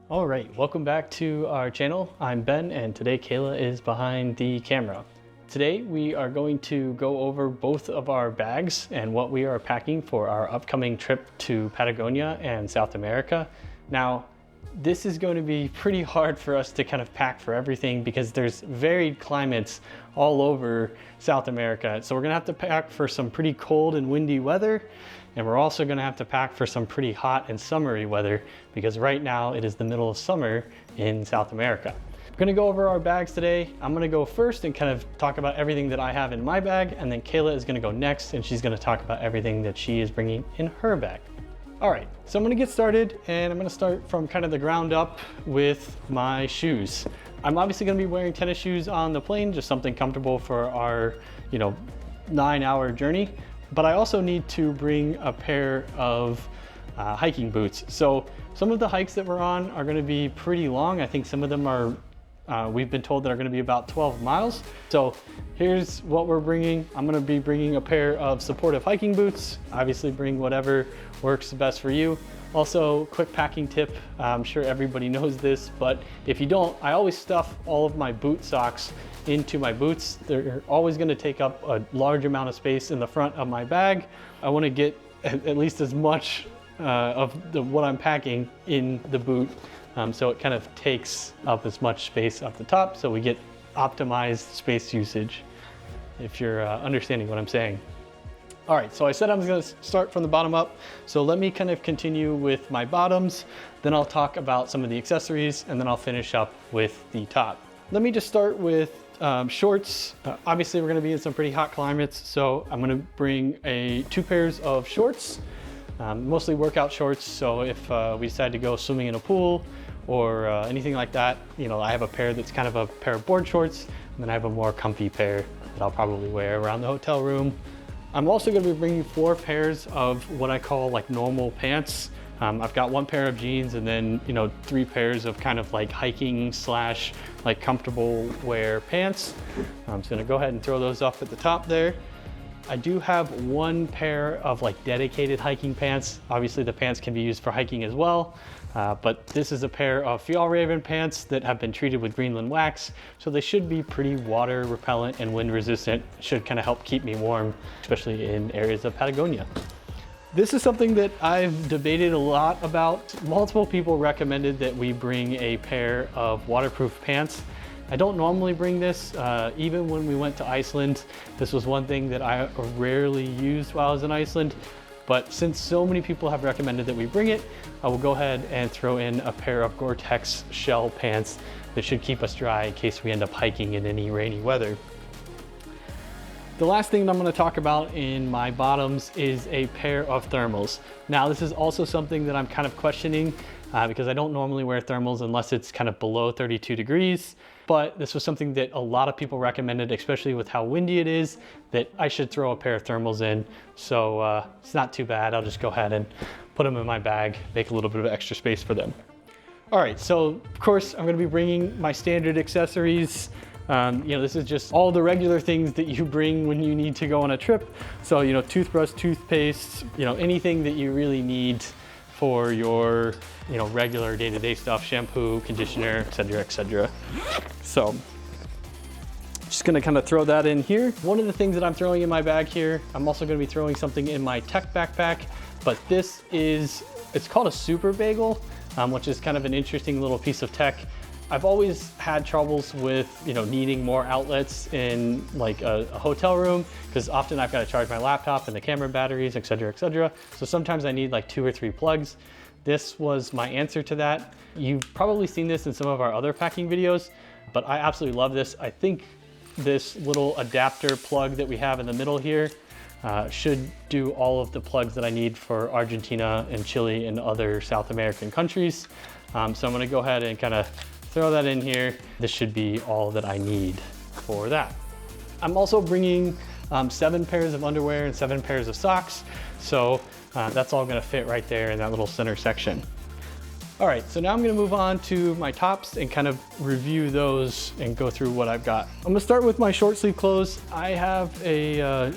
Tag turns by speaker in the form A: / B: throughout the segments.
A: All right, welcome back to our channel. I'm Ben, and today Kayla is behind the camera. Today we are going to go over both of our bags and what we are packing for our upcoming trip to Patagonia and South America. Now, this is going to be pretty hard for us to kind of pack for everything because there's varied climates all over South America. So we're gonna have to pack for some pretty cold and windy weather, and we're also gonna have to pack for some pretty hot and summery weather because right now it is the middle of summer in South America. We're gonna go over our bags today. I'm gonna go first and kind of talk about everything that I have in my bag, and then Kayla is gonna go next and she's gonna talk about everything that she is bringing in her bag. All right, so I'm gonna get started, and I'm gonna start from kind of the ground up with my shoes. I'm obviously gonna be wearing tennis shoes on the plane, just something comfortable for our 9-hour journey. But I also need to bring a pair of hiking boots. So some of the hikes that we're on are gonna be pretty long. I think some of them are, we've been told that are gonna be about 12 miles. So here's what we're bringing. I'm gonna be bringing a pair of supportive hiking boots. Obviously bring whatever works best for you. Also, quick packing tip, I'm sure everybody knows this, but if you don't, I always stuff all of my boot socks into my boots. They're always gonna take up a large amount of space in the front of my bag. I wanna get at least as much of what I'm packing in the boot, so it kind of takes up as much space up the top, so we get optimized space usage, if you're understanding what I'm saying. All right, so I said I was gonna start from the bottom up, so let me kind of continue with my bottoms, then I'll talk about some of the accessories, and then I'll finish up with the top. Let me just start with shorts. Obviously, we're gonna be in some pretty hot climates, so I'm gonna bring two pairs of shorts, mostly workout shorts, so if we decide to go swimming in a pool or anything like that, I have a pair that's kind of a pair of board shorts, and then I have a more comfy pair that I'll probably wear around the hotel room. I'm also gonna be bringing 4 pairs of what I call like normal pants. I've got 1 pair of jeans and then 3 pairs of kind of like hiking slash like comfortable wear pants. I'm just gonna go ahead and throw those up at the top there. I do have 1 pair of like dedicated hiking pants. Obviously the pants can be used for hiking as well, but this is a pair of Fjallraven pants that have been treated with Greenland wax, so they should be pretty water repellent and wind resistant. Should kind of help keep me warm, especially in areas of Patagonia. This is something that I've debated a lot about. Multiple people recommended that we bring a pair of waterproof pants. I don't normally bring this, even when we went to Iceland. This was one thing that I rarely used while I was in Iceland, but since so many people have recommended that we bring it, I will go ahead and throw in a pair of Gore-Tex shell pants that should keep us dry in case we end up hiking in any rainy weather. The last thing that I'm going to talk about in my bottoms is a pair of thermals. Now, this is also something that I'm kind of questioning because I don't normally wear thermals unless it's kind of below 32 degrees. But this was something that a lot of people recommended, especially with how windy it is, that I should throw a pair of thermals in. So it's not too bad. I'll just go ahead and put them in my bag, make a little bit of extra space for them. All right, so of course I'm going to be bringing my standard accessories. This is just all the regular things that you bring when you need to go on a trip. So, toothbrush, toothpaste, anything that you really need for your, regular day-to-day stuff, shampoo, conditioner, etc., etc. So, just gonna kind of throw that in here. One of the things that I'm throwing in my bag here, I'm also gonna be throwing something in my tech backpack, but it's called a super bagel, which is kind of an interesting little piece of tech. I've always had troubles with, needing more outlets in like a hotel room, because often I've got to charge my laptop and the camera batteries, etc., etc. So sometimes I need like 2 or 3 plugs. This was my answer to that. You've probably seen this in some of our other packing videos, but I absolutely love this. I think this little adapter plug that we have in the middle here should do all of the plugs that I need for Argentina and Chile and other South American countries. So I'm gonna go ahead and kind of throw that in here. This should be all that I need for that. I'm also bringing 7 pairs of underwear and 7 pairs of socks. So that's all gonna fit right there in that little center section. All right, so now I'm gonna move on to my tops and kind of review those and go through what I've got. I'm gonna start with my short sleeve clothes. I have I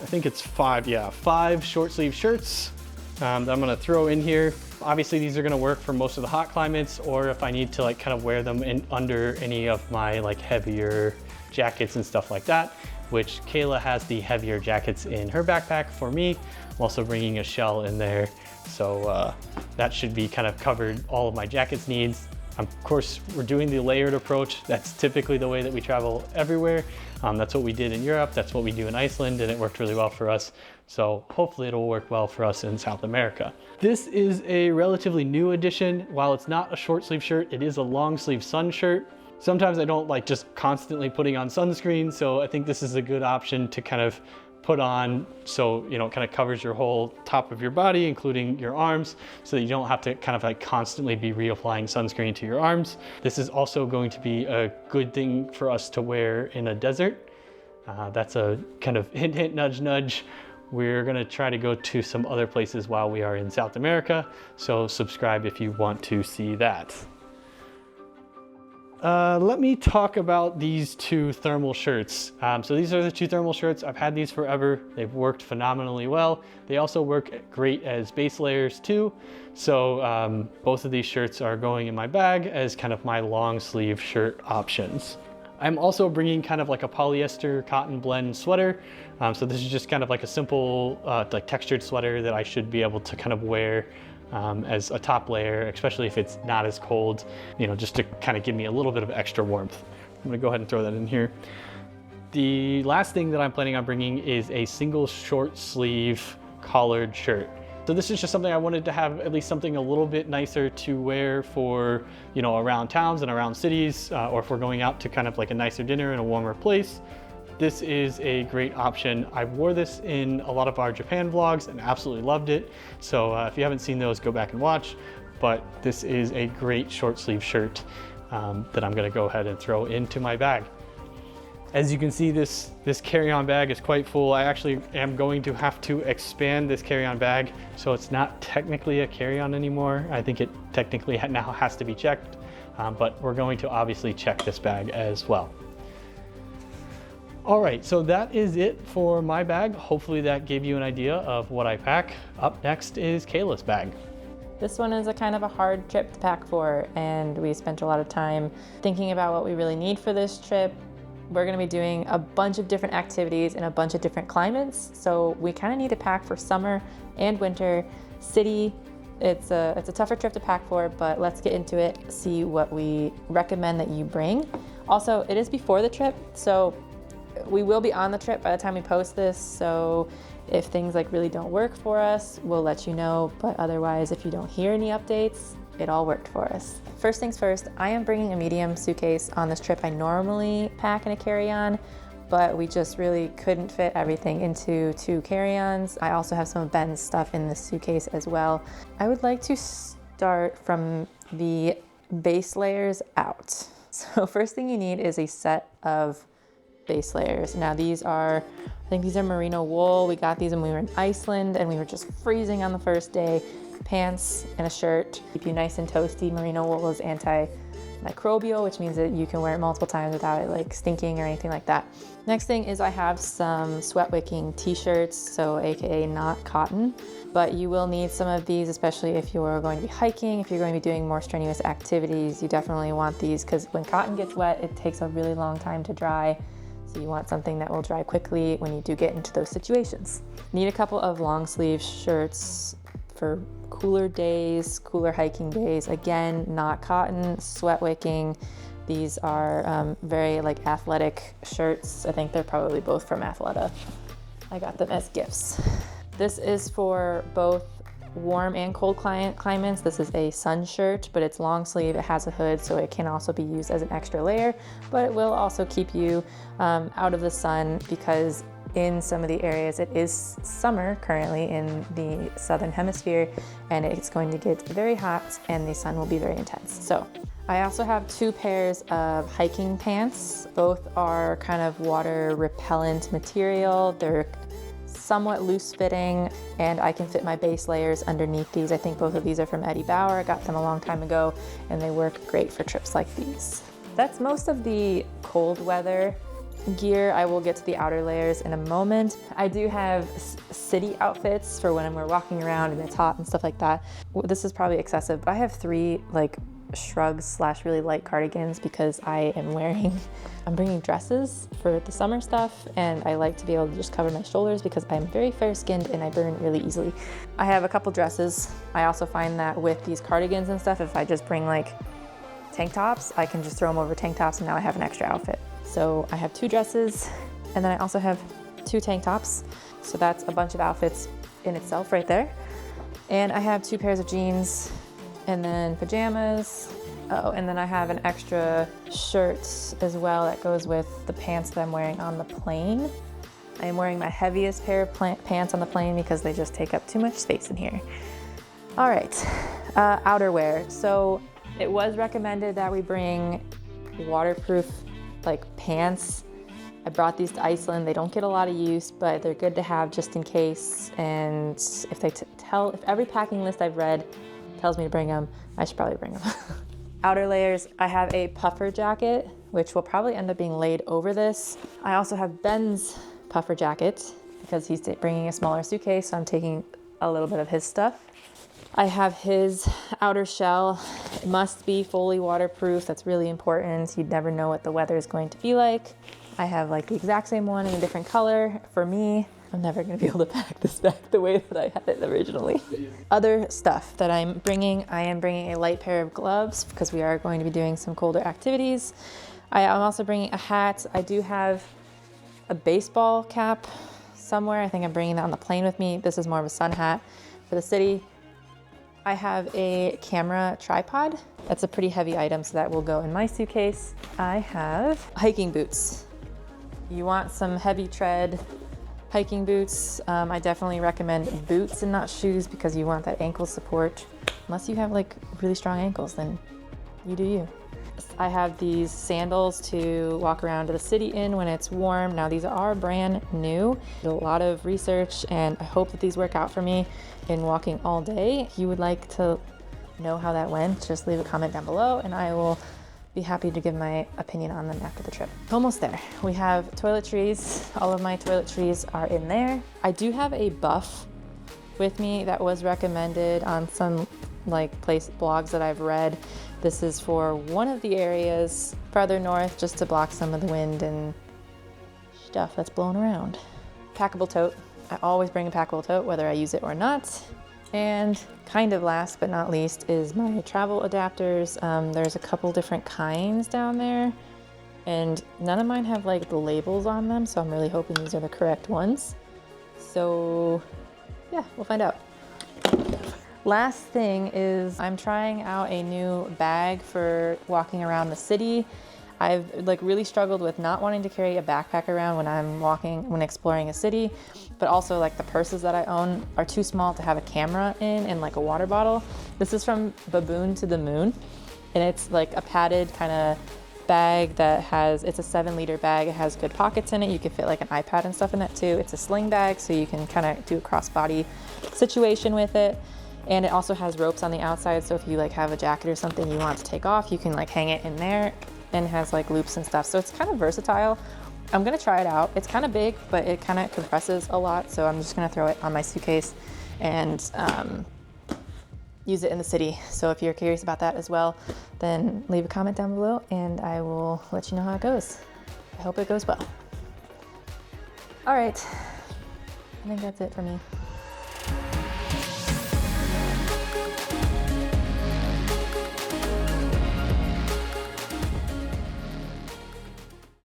A: think it's 5 short sleeve shirts that I'm gonna throw in here. Obviously these are gonna work for most of the hot climates, or if I need to like kind of wear them in under any of my like heavier jackets and stuff like that, which Kayla has the heavier jackets in her backpack. For me, I'm also bringing a shell in there. So that should be kind of covered all of my jackets needs. Of course, we're doing the layered approach. That's typically the way that we travel everywhere. That's what we did in Europe. That's what we do in Iceland, and it worked really well for us. So hopefully it'll work well for us in South America. This is a relatively new addition. While it's not a short sleeve shirt, it is a long sleeve sun shirt. Sometimes I don't like just constantly putting on sunscreen, so I think this is a good option to kind of put on, so you know, it kind of covers your whole top of your body, including your arms, so that you don't have to kind of like constantly be reapplying sunscreen to your arms. This is also going to be a good thing for us to wear in a desert. That's a kind of hint, hint, nudge, nudge. We're gonna try to go to some other places while we are in South America, so subscribe if you want to see that. Let me talk about these two thermal shirts. So these are the two thermal shirts. I've had these forever. They've worked phenomenally well. They also work great as base layers too. So both of these shirts are going in my bag as kind of my long sleeve shirt options. I'm also bringing kind of like a polyester cotton blend sweater. So this is just kind of like a simple like textured sweater that I should be able to kind of wear as a top layer, especially if it's not as cold, you know, just to kind of give me a little bit of extra warmth. I'm gonna go ahead and throw that in here. The last thing that I'm planning on bringing is a single short sleeve collared shirt. So this is just something I wanted to have at least something a little bit nicer to wear for, you know, around towns and around cities, or if we're going out to kind of like a nicer dinner in a warmer place. This is a great option. I wore this in a lot of our Japan vlogs and absolutely loved it. So if you haven't seen those, go back and watch. But this is a great short sleeve shirt that I'm gonna go ahead and throw into my bag. As you can see, this carry-on bag is quite full. I actually am going to have to expand this carry-on bag, so it's not technically a carry-on anymore. I think it technically now has to be checked, but we're going to obviously check this bag as well. All right, so that is it for my bag. Hopefully that gave you an idea of what I pack. Up next is Kayla's bag.
B: This one is a kind of a hard trip to pack for, and we spent a lot of time thinking about what we really need for this trip. We're gonna be doing a bunch of different activities in a bunch of different climates, so we kind of need to pack for summer and winter. City, it's a tougher trip to pack for, but let's get into it, see what we recommend that you bring. Also, it is before the trip, so we will be on the trip by the time we post this, so if things like really don't work for us, we'll let you know, but otherwise, if you don't hear any updates, it all worked for us. First things first, I am bringing a medium suitcase on this trip. I normally pack in a carry-on, but we just really couldn't fit everything into 2 carry-ons. I also have some of Ben's stuff in this suitcase as well. I would like to start from the base layers out. So first thing you need is a set of base layers. Now these are, I think these are merino wool. We got these when we were in Iceland and we were just freezing on the first day. Pants and a shirt, keep you nice and toasty. Merino wool is antimicrobial, which means that you can wear it multiple times without it like stinking or anything like that. Next thing is I have some sweat wicking t-shirts, so AKA not cotton, but you will need some of these, especially if you're going to be hiking, if you're going to be doing more strenuous activities. You definitely want these because when cotton gets wet, it takes a really long time to dry. So you want something that will dry quickly when you do get into those situations. Need a couple of long sleeve shirts for cooler days, cooler hiking days. Again, not cotton, sweat wicking. These are very like athletic shirts. I think they're probably both from Athleta. I got them as gifts. This is for both warm and cold climates. This is a sun shirt, but it's long sleeve. It has a hood, so it can also be used as an extra layer, but it will also keep you out of the sun because in some of the areas it is summer currently in the southern hemisphere and it's going to get very hot and the sun will be very intense. So I also have 2 pairs of hiking pants. Both are kind of water repellent material. They're somewhat loose fitting and I can fit my base layers underneath these. I think both of these are from Eddie Bauer. I got them a long time ago, and they work great for trips like these. That's most of the cold weather gear. I will get to the outer layers in a moment. I do have city outfits for when we're walking around and it's hot and stuff like that. This is probably excessive, but I have 3 like shrugs slash really light cardigans because I'm bringing dresses for the summer stuff, and I like to be able to just cover my shoulders because I'm very fair skinned and I burn really easily. I have a couple dresses. I also find that with these cardigans and stuff, if I just bring like tank tops, I can just throw them over tank tops and now I have an extra outfit. So I have 2 dresses, and then I also have 2 tank tops. So that's a bunch of outfits in itself right there. And I have 2 pairs of jeans, and then pajamas. Oh, and then I have an extra shirt as well that goes with the pants that I'm wearing on the plane. I am wearing my heaviest pair of pants on the plane because they just take up too much space in here. All right, outerwear. So it was recommended that we bring waterproof like pants. I brought these to Iceland. They don't get a lot of use, but they're good to have just in case. And if if every packing list I've read tells me to bring them, I should probably bring them. Outer layers, I have a puffer jacket, which will probably end up being laid over this. I also have Ben's puffer jacket because he's bringing a smaller suitcase, so I'm taking a little bit of his stuff. I have his outer shell. It must be fully waterproof. That's really important. You'd never know what the weather is going to be like. I have like the exact same one in a different color. For me, I'm never gonna be able to pack this back the way that I had it originally. Other stuff that I'm bringing, I am bringing a light pair of gloves because we are going to be doing some colder activities. I'm also bringing a hat. I do have a baseball cap somewhere. I think I'm bringing that on the plane with me. This is more of a sun hat for the city. I have a camera tripod. That's a pretty heavy item, so that will go in my suitcase. I have hiking boots. You want some heavy tread hiking boots. I definitely recommend boots and not shoes because you want that ankle support. Unless you have like really strong ankles, then you do you. I have these sandals to walk around to the city in when it's warm. Now these are brand new. Did a lot of research and I hope that these work out for me in walking all day. If you would like to know how that went, just leave a comment down below and I will be happy to give my opinion on them after the trip. Almost there. We have toiletries. All of my toiletries are in there. I do have a buff with me that was recommended on some like blogs that I've read. This is for one of the areas farther north just to block some of the wind and stuff that's blowing around. Packable tote. I always bring a packable tote whether I use it or not. And kind of last but not least is my travel adapters. There's a couple different kinds down there and none of mine have like the labels on them, so I'm really hoping these are the correct ones. So yeah, we'll find out. Last thing is I'm trying out a new bag for walking around the city. I've like really struggled with not wanting to carry a backpack around when exploring a city, but also like the purses that I own are too small to have a camera in and like a water bottle. This is from Baboon to the Moon, and it's like a padded kind of bag that it's a 7-liter bag. It has good pockets in it. You can fit like an iPad and stuff in that too. It's a sling bag, so you can kind of do a crossbody situation with it. And it also has ropes on the outside, so if you like have a jacket or something you want to take off, you can like hang it in there, and it has like loops and stuff. So it's kind of versatile. I'm gonna try it out. It's kind of big, but it kind of compresses a lot. So I'm just gonna throw it on my suitcase and use it in the city. So if you're curious about that as well, then leave a comment down below and I will let you know how it goes. I hope it goes well. All right, I think that's it for me.